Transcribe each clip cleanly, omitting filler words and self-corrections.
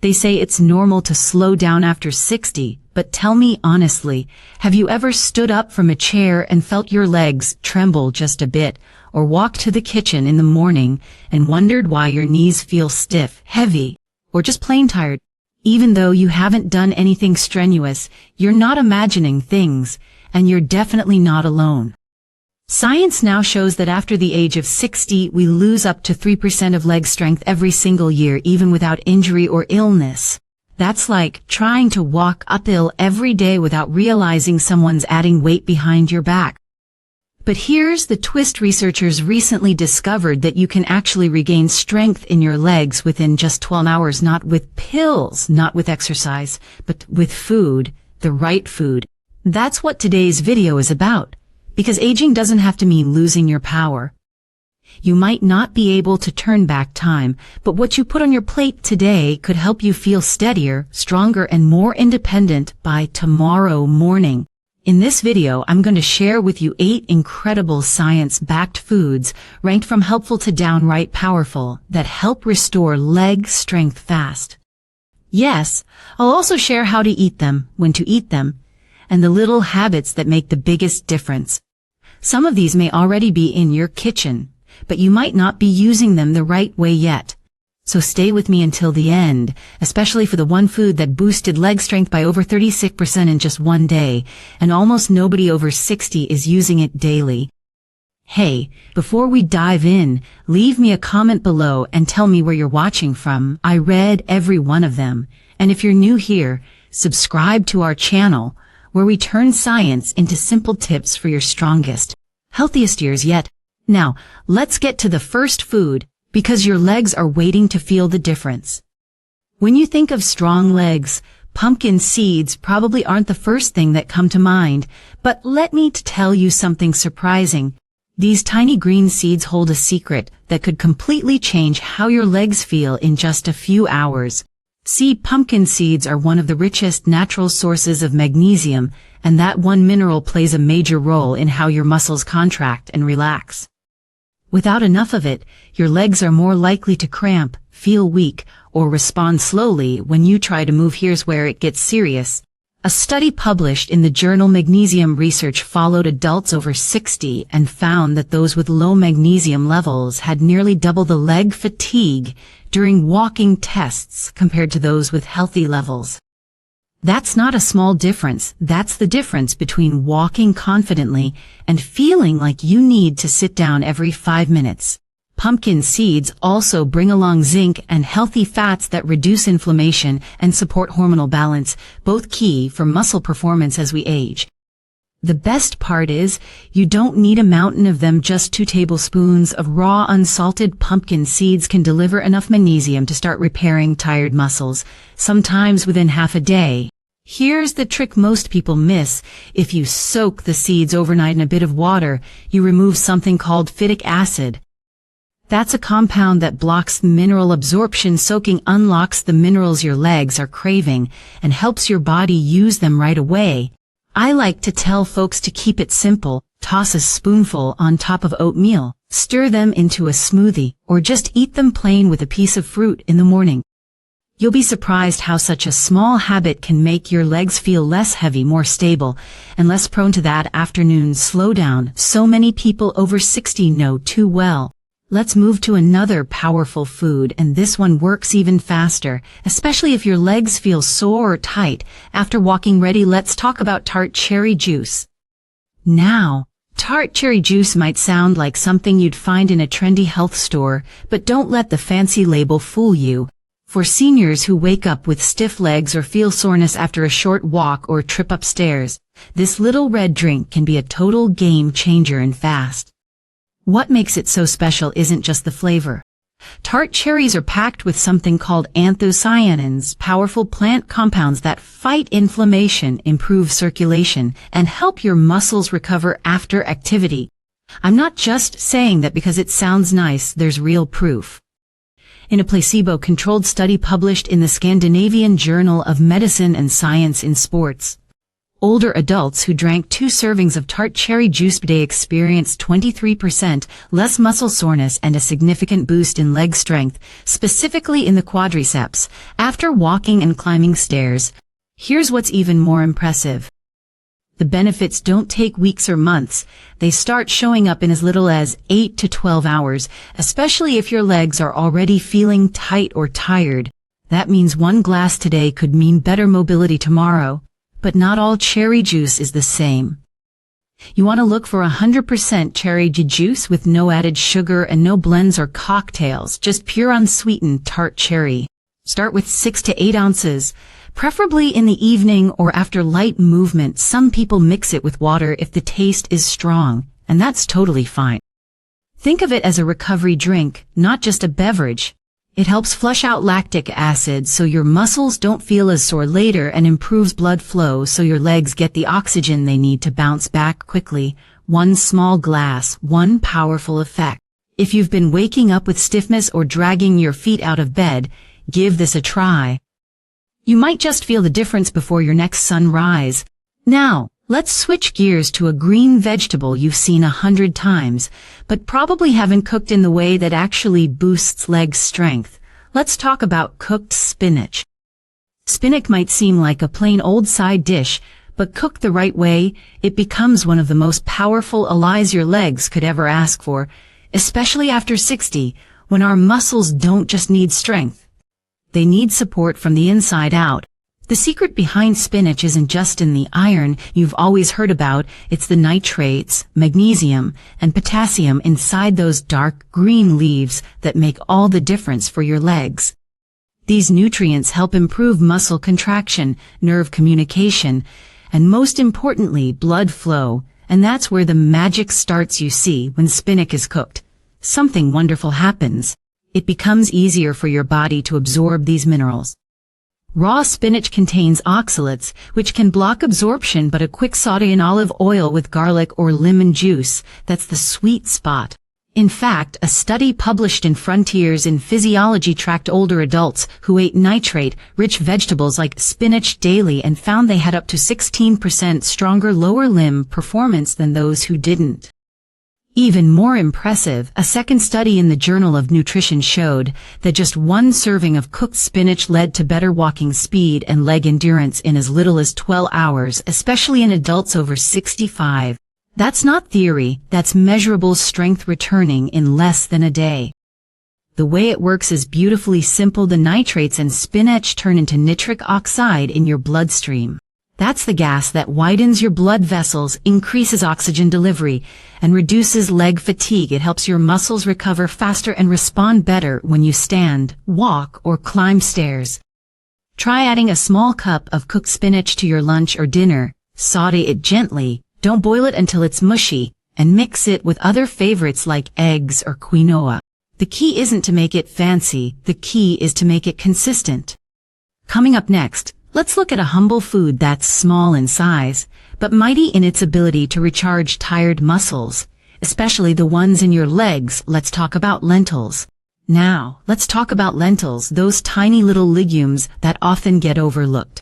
They say it's normal to slow down after 60, but tell me honestly, have you ever stood up from a chair and felt your legs tremble just a bit, or walked to the kitchen in the morning and wondered why your knees feel stiff, heavy, or just plain tired? Even though you haven't done anything strenuous, you're not imagining things, and you're definitely not alone. Science now shows that after the age of 60, we lose up to 3% of leg strength every single year, even without injury or illness. That's like trying to walk uphill every day without realizing someone's adding weight behind your back. But here's the twist: researchers recently discovered that you can actually regain strength in your legs within just 12 hours, not with pills, not with exercise, but with food, the right food. That's what today's video is about. Because aging doesn't have to mean losing your power. You might not be able to turn back time, but what you put on your plate today could help you feel steadier, stronger, and more independent by tomorrow morning. In this video, I'm going to share with you 8 incredible science-backed foods ranked from helpful to downright powerful that help restore leg strength fast. Yes, I'll also share how to eat them, when to eat them, and the little habits that make the biggest difference. Some of these may already be in your kitchen, but you might not be using them the right way yet. So stay with me until the end, especially for the one food that boosted leg strength by over 36% in just one day, and almost nobody over 60 is using it daily. Hey, before we dive in, leave me a comment below and tell me where you're watching from. I read every one of them. And if you're new here, subscribe to our channel, where we turn science into simple tips for your strongest, healthiest years yet. Now, let's get to the first food, because your legs are waiting to feel the difference. When you think of strong legs, pumpkin seeds probably aren't the first thing that come to mind, but let me tell you something surprising. These tiny green seeds hold a secret that could completely change how your legs feel in just a few hours. See, pumpkin seeds are one of the richest natural sources of magnesium, and that one mineral plays a major role in how your muscles contract and relax. Without enough of it, your legs are more likely to cramp, feel weak, or respond slowly when you try to move. Here's where it gets serious. A study published in the journal Magnesium Research followed adults over 60 and found that those with low magnesium levels had nearly double the leg fatigue during walking tests compared to those with healthy levels. That's not a small difference. That's the difference between walking confidently and feeling like you need to sit down every 5 minutes. Pumpkin seeds also bring along zinc and healthy fats that reduce inflammation and support hormonal balance, both key for muscle performance as we age. The best part is, you don't need a mountain of them. Just 2 tablespoons of raw unsalted pumpkin seeds can deliver enough magnesium to start repairing tired muscles, sometimes within half a day. Here's the trick most people miss. If you soak the seeds overnight in a bit of water, you remove something called phytic acid. That's a compound that blocks mineral absorption. Soaking unlocks the minerals your legs are craving and helps your body use them right away. I like to tell folks to keep it simple. Toss a spoonful on top of oatmeal, stir them into a smoothie, or just eat them plain with a piece of fruit in the morning. You'll be surprised how such a small habit can make your legs feel less heavy, more stable, and less prone to that afternoon slowdown so many people over 60 know too well. Let's move to another powerful food, and this one works even faster, especially if your legs feel sore or tight after walking. Ready? Let's talk about tart cherry juice. Now, tart cherry juice might sound like something you'd find in a trendy health store, but don't let the fancy label fool you. For seniors who wake up with stiff legs or feel soreness after a short walk or trip upstairs, this little red drink can be a total game changer and fast. What makes it so special isn't just the flavor. Tart cherries are packed with something called anthocyanins, powerful plant compounds that fight inflammation, improve circulation, and help your muscles recover after activity. I'm not just saying that because it sounds nice. There's real proof. In a placebo-controlled study published in the Scandinavian Journal of Medicine and Science in Sports, Older adults who drank 2 servings of tart cherry juice per day experienced 23% less muscle soreness and a significant boost in leg strength, specifically in the quadriceps, after walking and climbing stairs. Here's what's even more impressive. The benefits don't take weeks or months. They start showing up in as little as 8 to 12 hours, especially if your legs are already feeling tight or tired. That means 1 glass today could mean better mobility tomorrow. But not all cherry juice is the same. You want to look for 100% cherry juice with no added sugar and no blends or cocktails, just pure unsweetened tart cherry. Start with 6 to 8 ounces, preferably in the evening or after light movement. Some people mix it with water if the taste is strong, and that's totally fine. Think of it as a recovery drink, not just a beverage. It helps flush out lactic acid so your muscles don't feel as sore later and improves blood flow so your legs get the oxygen they need to bounce back quickly. 1 small glass, 1 powerful effect. If you've been waking up with stiffness or dragging your feet out of bed, give this a try. You might just feel the difference before your next sunrise. Now, let's switch gears to a green vegetable you've seen 100 times, but probably haven't cooked in the way that actually boosts leg strength. Let's talk about cooked spinach. Spinach might seem like a plain old side dish, but cooked the right way, it becomes one of the most powerful allies your legs could ever ask for, especially after 60, when our muscles don't just need strength. They need support from the inside out. The secret behind spinach isn't just in the iron you've always heard about, it's the nitrates, magnesium, and potassium inside those dark green leaves that make all the difference for your legs. These nutrients help improve muscle contraction, nerve communication, and most importantly, blood flow, and that's where the magic starts. You see, when spinach is cooked, something wonderful happens. It becomes easier for your body to absorb these minerals. Raw spinach contains oxalates, which can block absorption, but a quick saute in olive oil with garlic or lemon juice, that's the sweet spot. In fact, a study published in Frontiers in Physiology tracked older adults who ate nitrate-rich vegetables like spinach daily and found they had up to 16% stronger lower limb performance than those who didn't. Even more impressive, a second study in the Journal of Nutrition showed that just 1 serving of cooked spinach led to better walking speed and leg endurance in as little as 12 hours, especially in adults over 65. That's not theory, that's measurable strength returning in less than a day. The way it works is beautifully simple. The nitrates in spinach turn into nitric oxide in your bloodstream. That's the gas that widens your blood vessels, increases oxygen delivery, and reduces leg fatigue. It helps your muscles recover faster and respond better when you stand, walk, or climb stairs. Try adding a small cup of cooked spinach to your lunch or dinner. Saute it gently, don't boil it until it's mushy, and mix it with other favorites like eggs or quinoa. The key isn't to make it fancy, the key is to make it consistent. Coming up next, let's look at a humble food that's small in size, but mighty in its ability to recharge tired muscles, especially the ones in your legs. Let's talk about lentils. Now, let's talk about lentils, those tiny little legumes that often get overlooked.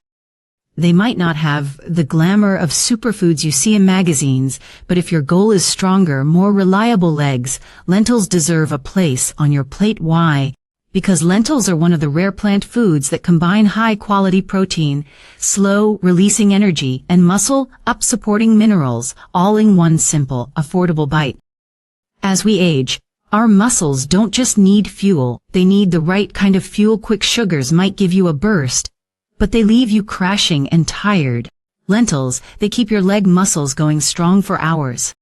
They might not have the glamour of superfoods you see in magazines, but if your goal is stronger, more reliable legs, lentils deserve a place on your plate. Why? Because lentils are one of the rare plant foods that combine high-quality protein, slow-releasing energy, and muscle-up supporting minerals, all in one simple, affordable bite. As we age, our muscles don't just need fuel, they need the right kind of fuel. Quick sugars might give you a burst, but they leave you crashing and tired. Lentils, they keep your leg muscles going strong for hours.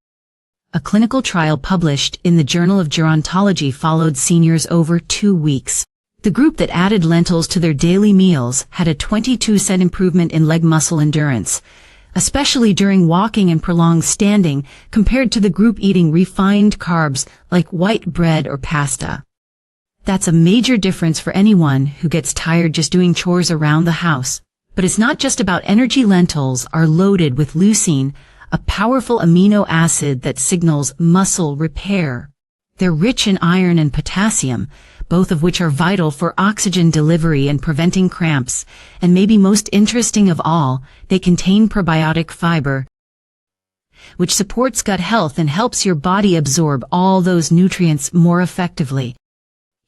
A clinical trial published in the Journal of Gerontology followed seniors over 2 weeks. The group that added lentils to their daily meals had a 22% improvement in leg muscle endurance, especially during walking and prolonged standing, compared to the group eating refined carbs like white bread or pasta. That's a major difference for anyone who gets tired just doing chores around the house. But it's not just about energy. Lentils are loaded with leucine, a powerful amino acid that signals muscle repair. They're rich in iron and potassium, both of which are vital for oxygen delivery and preventing cramps, and maybe most interesting of all, they contain probiotic fiber, which supports gut health and helps your body absorb all those nutrients more effectively.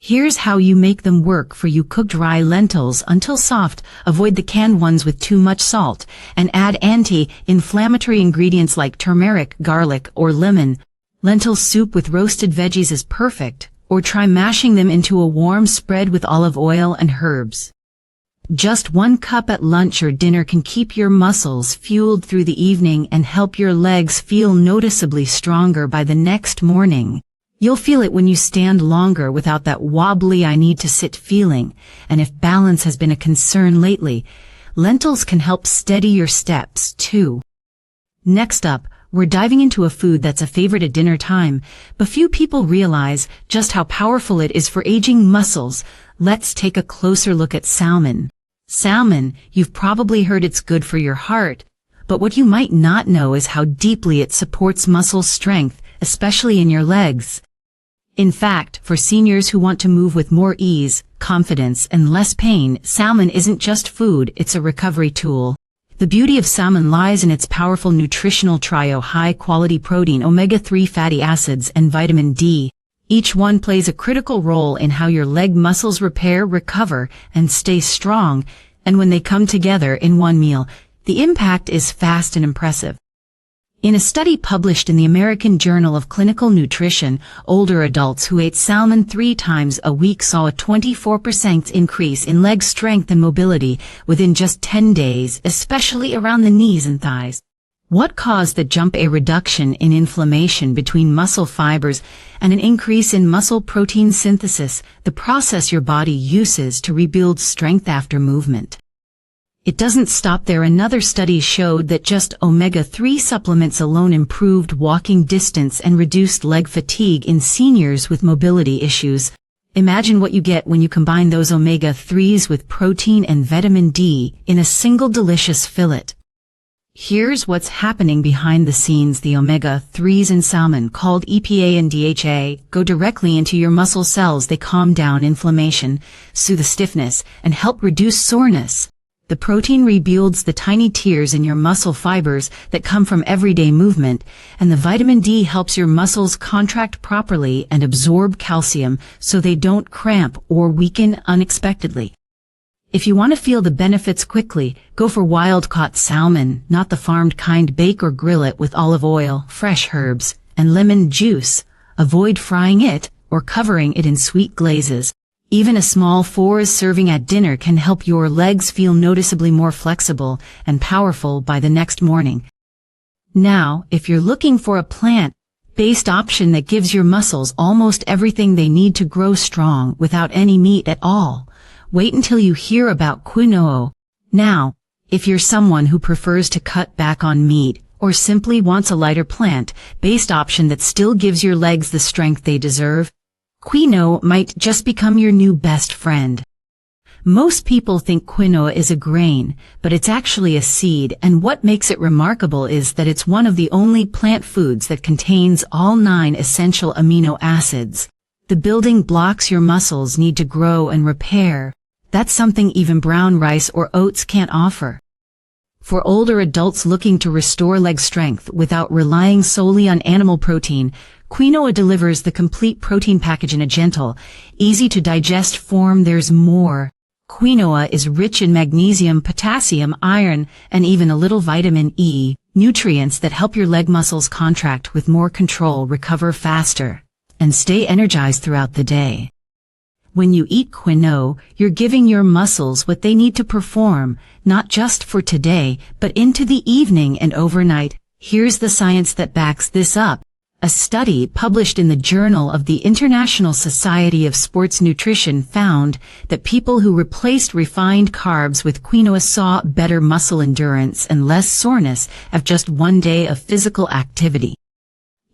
Here's how you make them work for you. Cook dry lentils until soft, avoid the canned ones with too much salt, and add anti-inflammatory ingredients like turmeric, garlic, or lemon. Lentil soup with roasted veggies is perfect, or try mashing them into a warm spread with olive oil and herbs. Just 1 cup at lunch or dinner can keep your muscles fueled through the evening and help your legs feel noticeably stronger by the next morning. You'll feel it when you stand longer without that wobbly I need to sit feeling, and if balance has been a concern lately, lentils can help steady your steps too. Next up, we're diving into a food that's a favorite at dinner time, but few people realize just how powerful it is for aging muscles. Let's take a closer look at salmon. Salmon, you've probably heard it's good for your heart, but what you might not know is how deeply it supports muscle strength, especially in your legs. In fact, for seniors who want to move with more ease, confidence, and less pain, salmon isn't just food, it's a recovery tool. The beauty of salmon lies in its powerful nutritional trio: high-quality protein, omega-3 fatty acids, and vitamin D. Each one plays a critical role in how your leg muscles repair, recover, and stay strong, and when they come together in one meal, the impact is fast and impressive. In a study published in the American Journal of Clinical Nutrition, older adults who ate salmon 3 times a week saw a 24% increase in leg strength and mobility within just 10 days, especially around the knees and thighs. What caused the jump? A reduction in inflammation between muscle fibers and an increase in muscle protein synthesis, the process your body uses to rebuild strength after movement. It doesn't stop there. Another study showed that just omega-3 supplements alone improved walking distance and reduced leg fatigue in seniors with mobility issues. Imagine what you get when you combine those omega-3s with protein and vitamin D in a single delicious fillet. Here's what's happening behind the scenes. The omega-3s in salmon, called EPA and DHA, go directly into your muscle cells. They calm down inflammation, soothe the stiffness, and help reduce soreness. The protein rebuilds the tiny tears in your muscle fibers that come from everyday movement, and the vitamin D helps your muscles contract properly and absorb calcium so they don't cramp or weaken unexpectedly. If you want to feel the benefits quickly, go for wild-caught salmon, not the farmed kind. Bake or grill it with olive oil, fresh herbs, and lemon juice. Avoid frying it or covering it in sweet glazes. Even a small 4 serving at dinner can help your legs feel noticeably more flexible and powerful by the next morning. Now, if you're looking for a plant-based option that gives your muscles almost everything they need to grow strong without any meat at all, wait until you hear about quinoa. Now, if you're someone who prefers to cut back on meat or simply wants a lighter plant-based option that still gives your legs the strength they deserve, quinoa might just become your new best friend. Most people think quinoa is a grain, but it's actually a seed, and what makes it remarkable is that it's one of the only plant foods that contains all 9 essential amino acids, the building blocks your muscles need to grow and repair. That's something even brown rice or oats can't offer. For older adults looking to restore leg strength without relying solely on animal protein, quinoa delivers the complete protein package in a gentle, easy-to-digest form. There's more. Quinoa is rich in magnesium, potassium, iron, and even a little vitamin E, nutrients that help your leg muscles contract with more control, recover faster, and stay energized throughout the day. When you eat quinoa, you're giving your muscles what they need to perform, not just for today, but into the evening and overnight. Here's the science that backs this up. A study published in the Journal of the International Society of Sports Nutrition found that people who replaced refined carbs with quinoa saw better muscle endurance and less soreness after just 1 day of physical activity.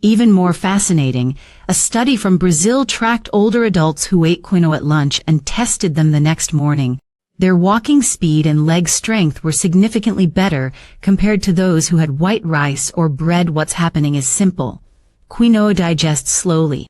Even more fascinating, a study from Brazil tracked older adults who ate quinoa at lunch and tested them the next morning. Their walking speed and leg strength were significantly better compared to those who had white rice or bread. What's happening is simple. Quinoa digests slowly.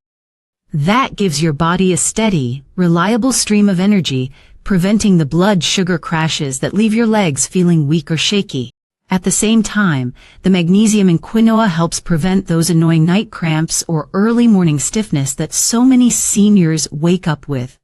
That gives your body a steady, reliable stream of energy, preventing the blood sugar crashes that leave your legs feeling weak or shaky. At the same time, the magnesium in quinoa helps prevent those annoying night cramps or early morning stiffness that so many seniors wake up with.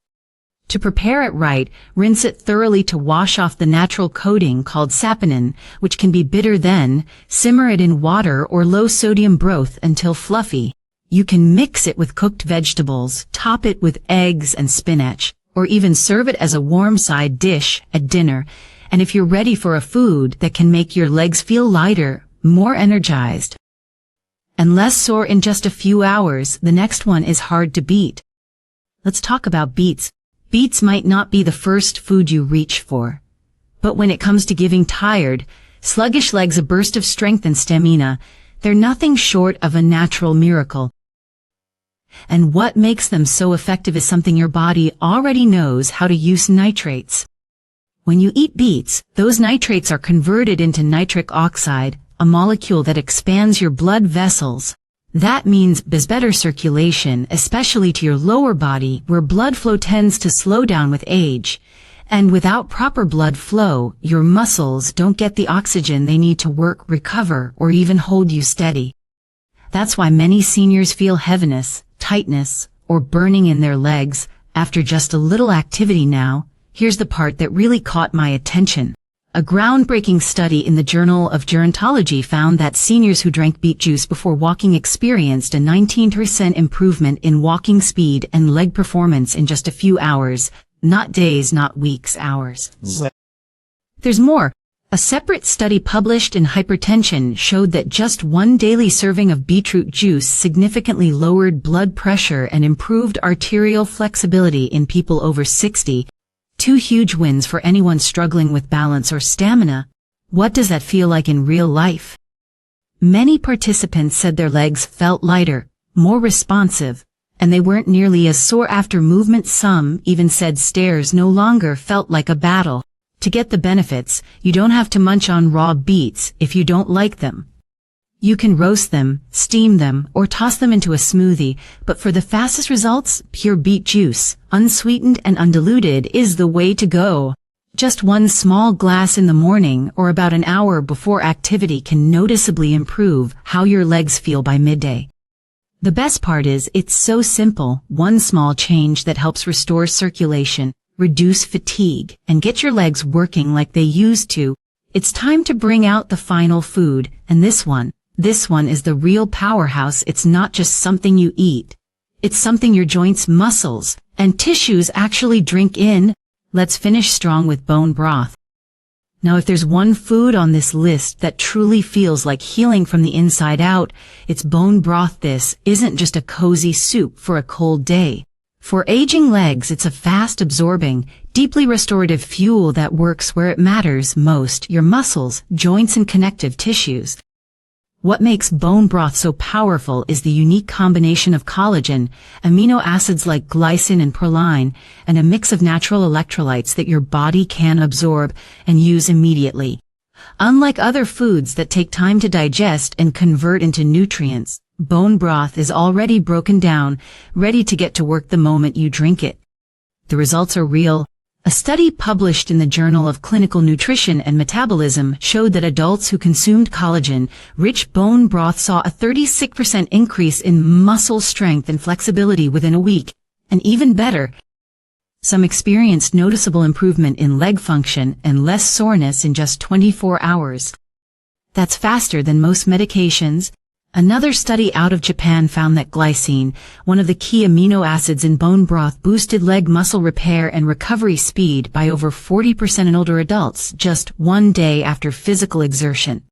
To prepare it right, rinse it thoroughly to wash off the natural coating called saponin, which can be bitter. Then simmer it in water or low-sodium broth until fluffy. You can mix it with cooked vegetables, top it with eggs and spinach, or even serve it as a warm side dish at dinner. And if you're ready for a food that can make your legs feel lighter, more energized, and less sore in just a few hours, the next one is hard to beat. Let's talk about beets. Beets might not be the first food you reach for, but when it comes to giving tired, sluggish legs a burst of strength and stamina, they're nothing short of a natural miracle. And what makes them so effective is something your body already knows how to use: nitrates. When you eat beets, those nitrates are converted into nitric oxide, a molecule that expands your blood vessels. That means better circulation, especially to your lower body, where blood flow tends to slow down with age. And without proper blood flow, your muscles don't get the oxygen they need to work, recover, or even hold you steady. That's why many seniors feel heaviness, tightness, or burning in their legs after just a little activity. Now, here's the part that really caught my attention. A groundbreaking study in the Journal of Gerontology found that seniors who drank beet juice before walking experienced a 19% improvement in walking speed and leg performance in just a few hours, not days, not weeks, hours. There's more. A separate study published in Hypertension showed that just one daily serving of beetroot juice significantly lowered blood pressure and improved arterial flexibility in people over 60. Two huge wins for anyone struggling with balance or stamina. What does that feel like in real life? Many participants said their legs felt lighter, more responsive, and they weren't nearly as sore after movement. Some even said stairs no longer felt like a battle. To get the benefits, you don't have to munch on raw beets if you don't like them. You can roast them, steam them, or toss them into a smoothie, but for the fastest results, pure beet juice, unsweetened and undiluted, is the way to go. Just one small glass in the morning or about an hour before activity can noticeably improve how your legs feel by midday. The best part is it's so simple, one small change that helps restore circulation, reduce fatigue, and get your legs working like they used to. It's time to bring out the final food, and this one is the real powerhouse. It's not just something you eat. It's something your joints, muscles, and tissues actually drink in. Let's finish strong with bone broth. Now, if there's one food on this list that truly feels like healing from the inside out, it's bone broth. This isn't just a cozy soup for a cold day. For aging legs, it's a fast-absorbing, deeply restorative fuel that works where it matters most: your muscles, joints, and connective tissues. What makes bone broth so powerful is the unique combination of collagen, amino acids like glycine and proline, and a mix of natural electrolytes that your body can absorb and use immediately. Unlike other foods that take time to digest and convert into nutrients, bone broth is already broken down, ready to get to work the moment you drink it. The results are real. A study published in the Journal of Clinical Nutrition and Metabolism showed that adults who consumed collagen-rich bone broth saw a 36% increase in muscle strength and flexibility within a week. And even better, some experienced noticeable improvement in leg function and less soreness in just 24 hours. That's faster than most medications. Another study out of Japan found that glycine, one of the key amino acids in bone broth, boosted leg muscle repair and recovery speed by over 40% in older adults just one day after physical exertion.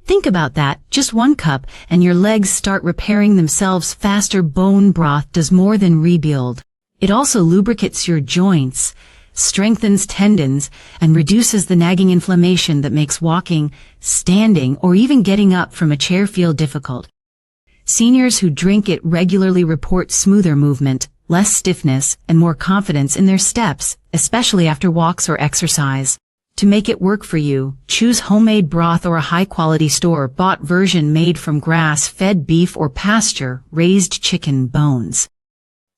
Think about that, just 1 cup and your legs start repairing themselves faster. Bone broth does more than rebuild. It also lubricates your joints, strengthens tendons, and reduces the nagging inflammation that makes walking, standing, or even getting up from a chair feel difficult. Seniors who drink it regularly report smoother movement, less stiffness, and more confidence in their steps, especially after walks or exercise. To make it work for you, choose homemade broth or a high-quality store-bought version made from grass-fed beef or pasture-raised chicken bones.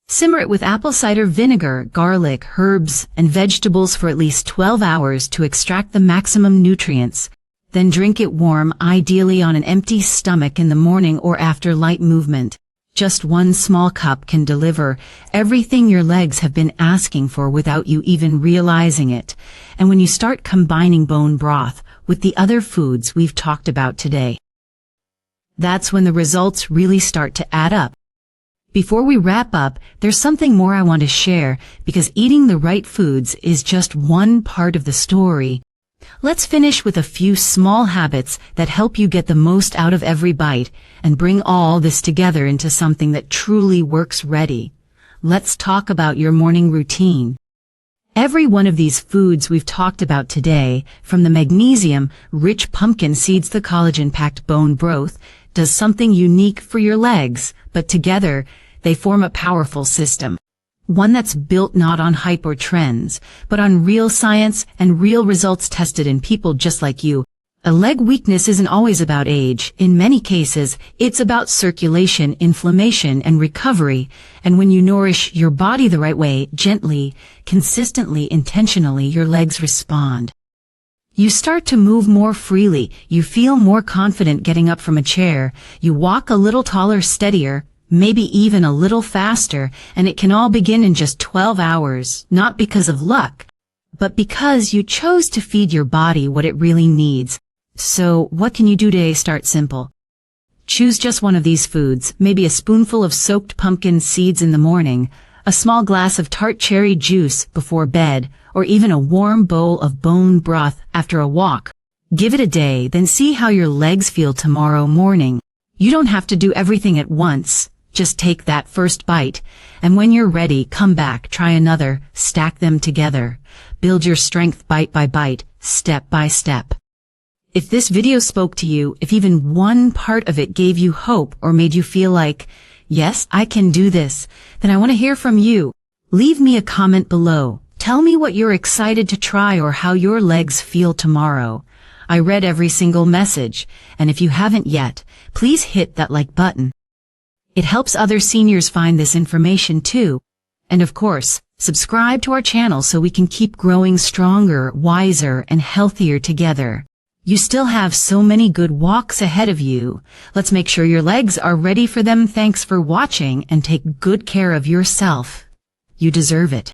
Simmer it with apple cider vinegar, garlic, herbs, and vegetables for at least 12 hours to extract the maximum nutrients. Then drink it warm, ideally on an empty stomach in the morning or after light movement. Just one small cup can deliver everything your legs have been asking for without you even realizing it. And when you start combining bone broth with the other foods we've talked about today, that's when the results really start to add up. Before we wrap up, there's something more I want to share, because eating the right foods is just one part of the story. Let's finish with a few small habits that help you get the most out of every bite and bring all this together into something that truly works. Ready? Let's talk about your morning routine. Every one of these foods we've talked about today, from the magnesium-rich pumpkin seeds to the collagen-packed bone broth, does something unique for your legs, but together, they form a powerful system. One that's built not on hype or trends, but on real science and real results tested in people just like you. A leg weakness isn't always about age. In many cases, it's about circulation, inflammation, and recovery. And when you nourish your body the right way, gently, consistently, intentionally, your legs respond. You start to move more freely. You feel more confident getting up from a chair. You walk a little taller, steadier, maybe even a little faster, and it can all begin in just 12 hours, not because of luck, but because you chose to feed your body what it really needs. So, what can you do today? Start simple. Choose just one of these foods, maybe a spoonful of soaked pumpkin seeds in the morning, a small glass of tart cherry juice before bed, or even a warm bowl of bone broth after a walk. Give it a day, then see how your legs feel tomorrow morning. You don't have to do everything at once. Just take that first bite, and when you're ready, come back, try another, stack them together. Build your strength bite by bite, step by step. If this video spoke to you, if even one part of it gave you hope or made you feel like, yes, I can do this, then I want to hear from you. Leave me a comment below. Tell me what you're excited to try or how your legs feel tomorrow. I read every single message, and if you haven't yet, please hit that like button. It helps other seniors find this information too. And of course, subscribe to our channel so we can keep growing stronger, wiser, and healthier together. You still have so many good walks ahead of you. Let's make sure your legs are ready for them. Thanks for watching, and take good care of yourself. You deserve it.